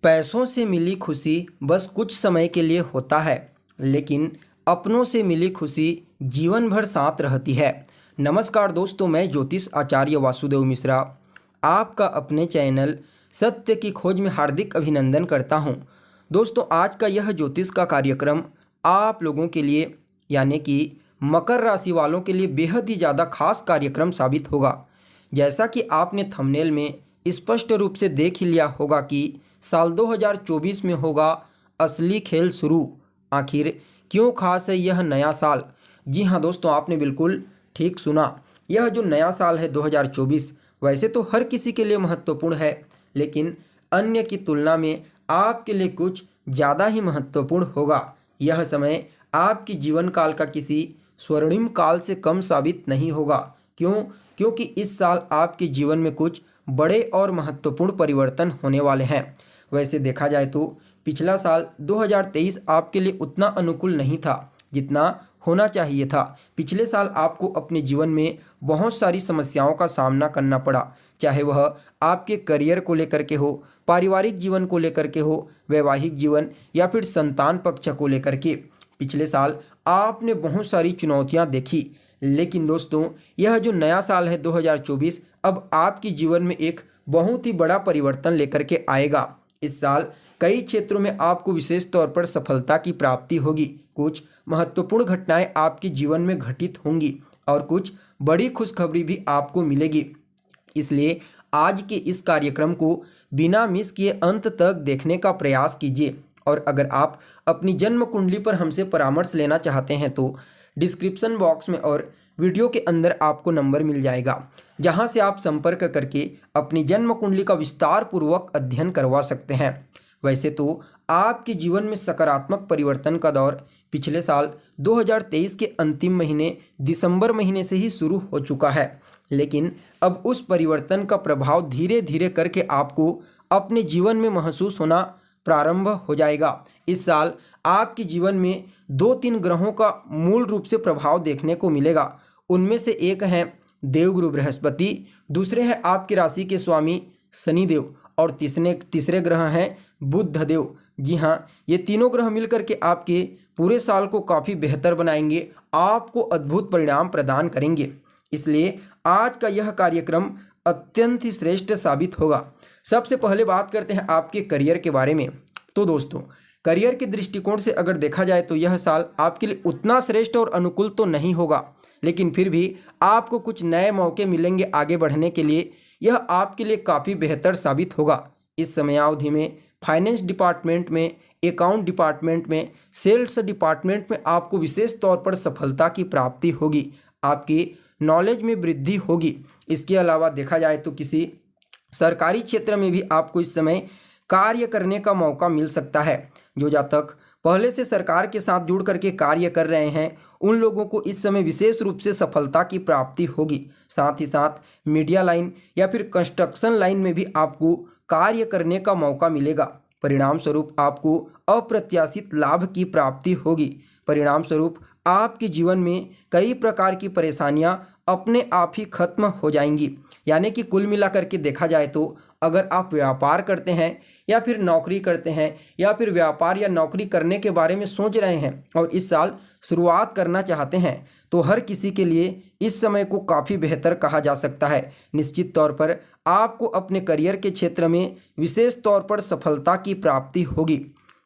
पैसों से मिली खुशी बस कुछ समय के लिए होता है, लेकिन अपनों से मिली खुशी जीवन भर साथ रहती है। नमस्कार दोस्तों, मैं ज्योतिष आचार्य वासुदेव मिश्रा आपका अपने चैनल सत्य की खोज में हार्दिक अभिनंदन करता हूं। दोस्तों, आज का यह ज्योतिष का कार्यक्रम आप लोगों के लिए यानी कि मकर राशि वालों के लिए बेहद ही ज़्यादा खास कार्यक्रम साबित होगा। जैसा कि आपने थंबनेल में स्पष्ट रूप से देख ही लिया होगा कि साल 2024 में होगा असली खेल शुरू। आखिर क्यों खास है यह नया साल? जी हाँ दोस्तों, आपने बिल्कुल ठीक सुना। यह जो नया साल है 2024 वैसे तो हर किसी के लिए महत्वपूर्ण है, लेकिन अन्य की तुलना में आपके लिए कुछ ज़्यादा ही महत्वपूर्ण होगा। यह समय आपके जीवन काल का किसी स्वर्णिम काल से कम साबित नहीं होगा। क्यों? क्योंकि इस साल आपके जीवन में कुछ बड़े और महत्वपूर्ण परिवर्तन होने वाले हैं। वैसे देखा जाए तो पिछला साल 2023 आपके लिए उतना अनुकूल नहीं था जितना होना चाहिए था। पिछले साल आपको अपने जीवन में बहुत सारी समस्याओं का सामना करना पड़ा, चाहे वह आपके करियर को लेकर के हो, पारिवारिक जीवन को लेकर के हो, वैवाहिक जीवन या फिर संतान पक्ष को लेकर के। पिछले साल आपने बहुत सारी चुनौतियां देखी, लेकिन दोस्तों यह जो नया साल है 2024 अब आपके जीवन में एक बहुत ही बड़ा परिवर्तन लेकर के आएगा। इस साल कई क्षेत्रों में आपको विशेष तौर पर सफलता की प्राप्ति होगी। कुछ महत्वपूर्ण घटनाएं आपके जीवन में घटित होंगी और कुछ बड़ी खुशखबरी भी आपको मिलेगी। इसलिए आज के इस कार्यक्रम को बिना मिस किए अंत तक देखने का प्रयास कीजिए। और अगर आप अपनी जन्म कुंडली पर हमसे परामर्श लेना चाहते हैं तो डिस्क्रिप्शन बॉक्स में और वीडियो के अंदर आपको नंबर मिल जाएगा, जहां से आप संपर्क करके अपनी जन्म कुंडली का विस्तार पूर्वक अध्ययन करवा सकते हैं। वैसे तो आपके जीवन में सकारात्मक परिवर्तन का दौर पिछले साल 2023 के अंतिम महीने दिसंबर महीने से ही शुरू हो चुका है, लेकिन अब उस परिवर्तन का प्रभाव धीरे धीरे करके आपको अपने जीवन में महसूस होना प्रारंभ हो जाएगा। इस साल आपके जीवन में 2-3 ग्रहों का मूल रूप से प्रभाव देखने को मिलेगा। उनमें से एक है देवगुरु बृहस्पति, दूसरे हैं आपकी राशि के स्वामी शनिदेव और तीसरे ग्रह हैं बुध देव। जी हाँ, ये तीनों ग्रह मिलकर के आपके पूरे साल को काफ़ी बेहतर बनाएंगे, आपको अद्भुत परिणाम प्रदान करेंगे। इसलिए आज का यह कार्यक्रम अत्यंत ही श्रेष्ठ साबित होगा। सबसे पहले बात करते हैं आपके करियर के बारे में। तो दोस्तों, करियर के दृष्टिकोण से अगर देखा जाए तो यह साल आपके लिए उतना श्रेष्ठ और अनुकूल तो नहीं होगा, लेकिन फिर भी आपको कुछ नए मौके मिलेंगे आगे बढ़ने के लिए। यह आपके लिए काफ़ी बेहतर साबित होगा। इस समयावधि में फाइनेंस डिपार्टमेंट में, अकाउंट डिपार्टमेंट में, सेल्स डिपार्टमेंट में आपको विशेष तौर पर सफलता की प्राप्ति होगी। आपकी नॉलेज में वृद्धि होगी। इसके अलावा देखा जाए तो किसी सरकारी क्षेत्र में भी आपको इस समय कार्य करने का मौका मिल सकता है। जो जातक पहले से सरकार के साथ जुड़ करके कार्य कर रहे हैं उन लोगों को इस समय विशेष रूप से सफलता की प्राप्ति होगी। साथ ही साथ मीडिया लाइन या फिर कंस्ट्रक्शन लाइन में भी आपको कार्य करने का मौका मिलेगा। परिणाम स्वरूप आपको अप्रत्याशित लाभ की प्राप्ति होगी। परिणाम स्वरूप आपके जीवन में कई प्रकार की परेशानियां अपने आप ही खत्म हो जाएंगी। यानी कि कुल मिलाकर के देखा जाए तो अगर आप व्यापार करते हैं या फिर नौकरी करते हैं या फिर व्यापार या नौकरी करने के बारे में सोच रहे हैं और इस साल शुरुआत करना चाहते हैं तो हर किसी के लिए इस समय को काफ़ी बेहतर कहा जा सकता है। निश्चित तौर पर आपको अपने करियर के क्षेत्र में विशेष तौर पर सफलता की प्राप्ति होगी।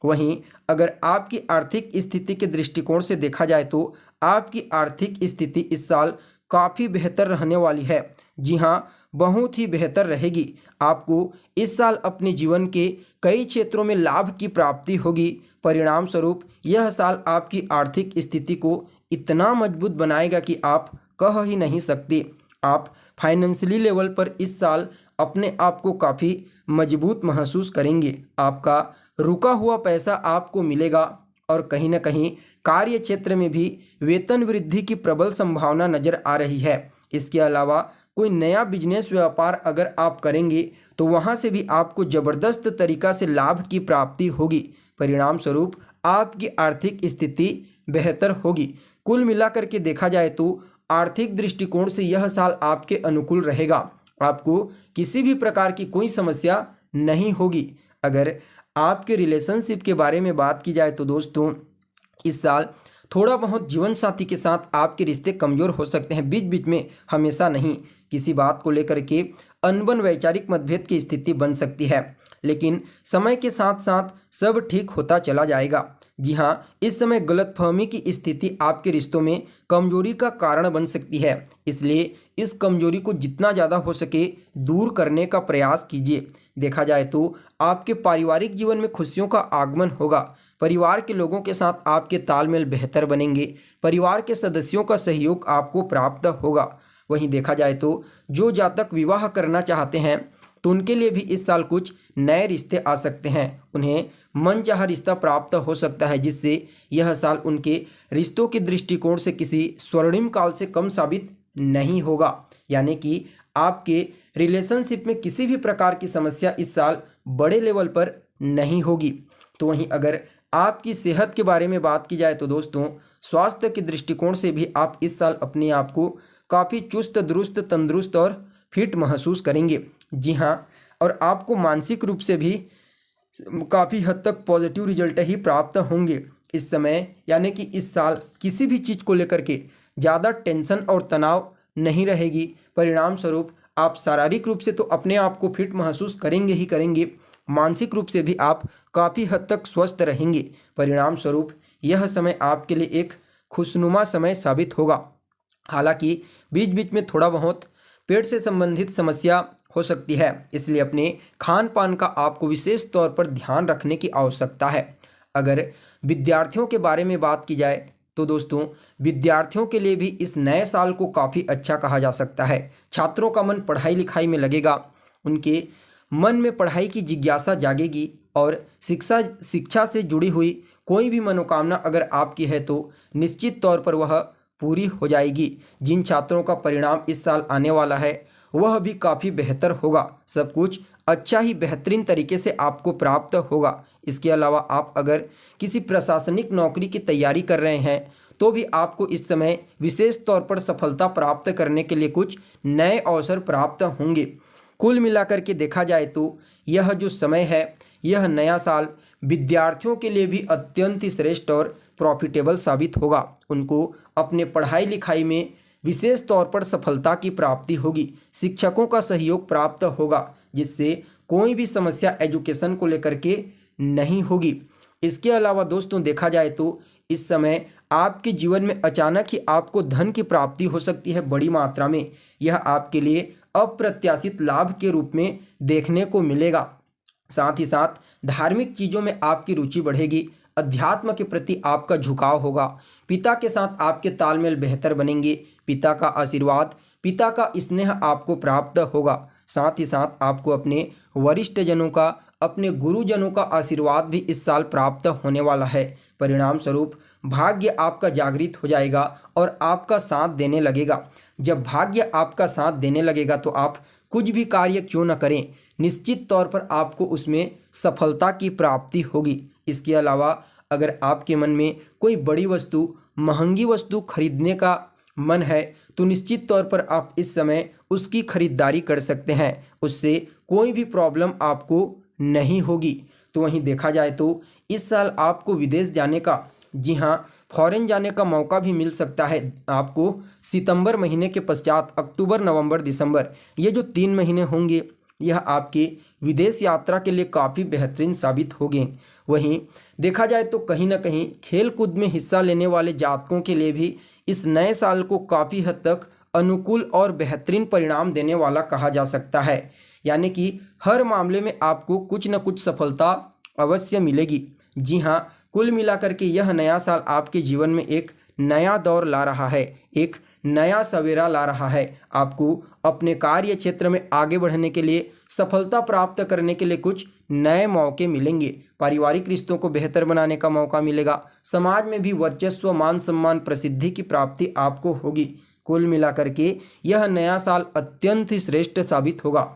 वहीं अगर आपकी आर्थिक स्थिति के दृष्टिकोण से देखा जाए तो आपकी आर्थिक स्थिति इस साल काफ़ी बेहतर रहने वाली है। जी हाँ, बहुत ही बेहतर रहेगी। आपको इस साल अपने जीवन के कई क्षेत्रों में लाभ की प्राप्ति होगी। परिणाम स्वरूप यह साल आपकी आर्थिक स्थिति को इतना मजबूत बनाएगा कि आप कह ही नहीं सकते। आप फाइनेंशियली लेवल पर इस साल अपने आप को काफ़ी मजबूत महसूस करेंगे। आपका रुका हुआ पैसा आपको मिलेगा और कहीं ना कहीं कार्य क्षेत्र में भी वेतन वृद्धि की प्रबल संभावना नजर आ रही है। इसके अलावा कोई नया बिजनेस व्यापार अगर आप करेंगे तो वहां से भी आपको ज़बरदस्त तरीका से लाभ की प्राप्ति होगी। परिणाम स्वरूप आपकी आर्थिक स्थिति बेहतर होगी। कुल मिलाकर के देखा जाए तो आर्थिक दृष्टिकोण से यह साल आपके अनुकूल रहेगा। आपको किसी भी प्रकार की कोई समस्या नहीं होगी। अगर आपके रिलेशनशिप के बारे में बात की जाए तो दोस्तों इस साल थोड़ा बहुत जीवन साथी के साथ आपके रिश्ते कमज़ोर हो सकते हैं, बीच बीच में, हमेशा नहीं। किसी बात को लेकर के अनबन वैचारिक मतभेद की स्थिति बन सकती है, लेकिन समय के साथ साथ सब ठीक होता चला जाएगा। जी हाँ, इस समय गलतफहमी की स्थिति आपके रिश्तों में कमजोरी का कारण बन सकती है, इसलिए इस कमजोरी को जितना ज़्यादा हो सके दूर करने का प्रयास कीजिए। देखा जाए तो आपके पारिवारिक जीवन में खुशियों का आगमन होगा। परिवार के लोगों के साथ आपके तालमेल बेहतर बनेंगे। परिवार के सदस्यों का सहयोग आपको प्राप्त होगा। वहीं देखा जाए तो जो जातक विवाह करना चाहते हैं तो उनके लिए भी इस साल कुछ नए रिश्ते आ सकते हैं। उन्हें मनचाहा रिश्ता प्राप्त हो सकता है, जिससे यह साल उनके रिश्तों के दृष्टिकोण से किसी स्वर्णिम काल से कम साबित नहीं होगा। यानी कि आपके रिलेशनशिप में किसी भी प्रकार की समस्या इस साल बड़े लेवल पर नहीं होगी। तो वहीं अगर आपकी सेहत के बारे में बात की जाए तो दोस्तों स्वास्थ्य के दृष्टिकोण से भी आप इस साल अपने आप को काफ़ी चुस्त दुरुस्त तंदुरुस्त और फिट महसूस करेंगे। जी हाँ, और आपको मानसिक रूप से भी काफ़ी हद तक पॉजिटिव रिजल्ट ही प्राप्त होंगे इस समय। यानी कि इस साल किसी भी चीज़ को लेकर के ज़्यादा टेंशन और तनाव नहीं रहेगी। परिणाम स्वरूप आप शारीरिक रूप से तो अपने आप को फिट महसूस करेंगे ही करेंगे, मानसिक रूप से भी आप काफ़ी हद तक स्वस्थ रहेंगे। परिणाम स्वरूप यह समय आपके लिए एक खुशनुमा समय साबित होगा। हालांकि बीच बीच में थोड़ा बहुत पेट से संबंधित समस्या हो सकती है, इसलिए अपने खान पान का आपको विशेष तौर पर ध्यान रखने की आवश्यकता है। अगर विद्यार्थियों के बारे में बात की जाए तो दोस्तों विद्यार्थियों के लिए भी इस नए साल को काफ़ी अच्छा कहा जा सकता है। छात्रों का मन पढ़ाई लिखाई में लगेगा, उनके मन में पढ़ाई की जिज्ञासा जागेगी और शिक्षा से जुड़ी हुई कोई भी मनोकामना अगर आपकी है तो निश्चित तौर पर वह पूरी हो जाएगी। जिन छात्रों का परिणाम इस साल आने वाला है वह भी काफ़ी बेहतर होगा। सब कुछ अच्छा ही बेहतरीन तरीके से आपको प्राप्त होगा। इसके अलावा आप अगर किसी प्रशासनिक नौकरी की तैयारी कर रहे हैं तो भी आपको इस समय विशेष तौर पर सफलता प्राप्त करने के लिए कुछ नए अवसर प्राप्त होंगे। कुल मिलाकर के देखा जाए तो यह जो समय है, यह नया साल विद्यार्थियों के लिए भी अत्यंत ही श्रेष्ठ और प्रॉफिटेबल साबित होगा। उनको अपने पढ़ाई लिखाई में विशेष तौर पर सफलता की प्राप्ति होगी। शिक्षकों का सहयोग प्राप्त होगा, जिससे कोई भी समस्या एजुकेशन को लेकर के नहीं होगी। इसके अलावा दोस्तों देखा जाए तो इस समय आपके जीवन में अचानक ही आपको धन की प्राप्ति हो सकती है बड़ी मात्रा में। यह आपके लिए अप्रत्याशित लाभ के रूप में देखने को मिलेगा। साथ ही साथ धार्मिक चीज़ों में आपकी रुचि बढ़ेगी। अध्यात्म के प्रति आपका झुकाव होगा। पिता के साथ आपके तालमेल बेहतर बनेंगे। पिता का आशीर्वाद, पिता का स्नेह आपको प्राप्त होगा। साथ ही साथ आपको अपने वरिष्ठ जनों का, अपने गुरुजनों का आशीर्वाद भी इस साल प्राप्त होने वाला है। परिणाम स्वरूप भाग्य आपका जागृत हो जाएगा और आपका साथ देने लगेगा। जब भाग्य आपका साथ देने लगेगा तो आप कुछ भी कार्य क्यों न करें, निश्चित तौर पर आपको उसमें सफलता की प्राप्ति होगी। इसके अलावा अगर आपके मन में कोई बड़ी वस्तु, महंगी वस्तु खरीदने का मन है तो निश्चित तौर पर आप इस समय उसकी खरीदारी कर सकते हैं। उससे कोई भी प्रॉब्लम आपको नहीं होगी। तो वहीं देखा जाए तो इस साल आपको विदेश जाने का, जी हाँ, फॉरेन जाने का मौका भी मिल सकता है। आपको सितंबर महीने के पश्चात अक्टूबर, नवंबर, दिसंबर, ये जो 3 महीने होंगे यह आपके विदेश यात्रा के लिए काफ़ी बेहतरीन साबित होंगे। वहीं देखा जाए तो कहीं ना कहीं खेल कूद में हिस्सा लेने वाले जातकों के लिए भी इस नए साल को काफ़ी हद तक अनुकूल और बेहतरीन परिणाम देने वाला कहा जा सकता है। यानी कि हर मामले में आपको कुछ न कुछ सफलता अवश्य मिलेगी। जी हाँ, कुल मिलाकर के यह नया साल आपके जीवन में एक नया दौर ला रहा है, एक नया सवेरा ला रहा है। आपको अपने कार्य क्षेत्र में आगे बढ़ने के लिए, सफलता प्राप्त करने के लिए कुछ नए मौके मिलेंगे। पारिवारिक रिश्तों को बेहतर बनाने का मौका मिलेगा। समाज में भी वर्चस्व, मान सम्मान, प्रसिद्धि की प्राप्ति आपको होगी। कुल मिलाकर के यह नया साल अत्यंत ही श्रेष्ठ साबित होगा।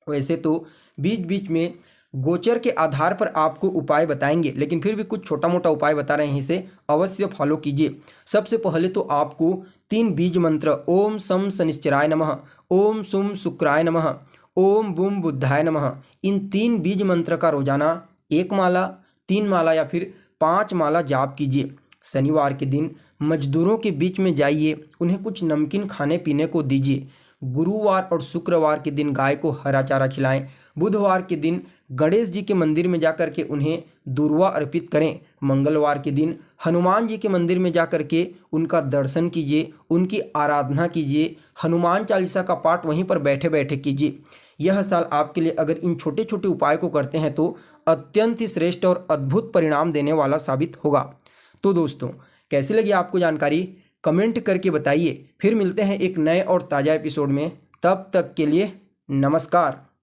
वैसे तो बीच बीच में गोचर के आधार पर आपको उपाय बताएंगे, लेकिन फिर भी कुछ छोटा मोटा उपाय बता रहे हैं, इसे अवश्य फॉलो कीजिए। सबसे पहले तो आपको 3 बीज मंत्र ओम सम शनिश्चराय नमः, ओम सुम शुक्राय नमः, ओम बुम बुद्धाय नमः, इन 3 बीज मंत्र का रोजाना 1 माला, 3 माला या फिर 5 माला जाप कीजिए। शनिवार के दिन मजदूरों के बीच में जाइए, उन्हें कुछ नमकीन खाने पीने को दीजिए। गुरुवार और शुक्रवार के दिन गाय को हरा चारा खिलाएं। बुधवार के दिन गणेश जी के मंदिर में जाकर के उन्हें दूर्वा अर्पित करें। मंगलवार के दिन हनुमान जी के मंदिर में जाकर के उनका दर्शन कीजिए, उनकी आराधना कीजिए। हनुमान चालीसा का पाठ वहीं पर बैठे बैठे कीजिए। यह साल आपके लिए अगर इन छोटे छोटे उपाय को करते हैं तो अत्यंत ही श्रेष्ठ और अद्भुत परिणाम देने वाला साबित होगा। तो दोस्तों, कैसी लगी आपको जानकारी, कमेंट करके बताइए। फिर मिलते हैं एक नए और ताज़ा एपिसोड में। तब तक के लिए नमस्कार।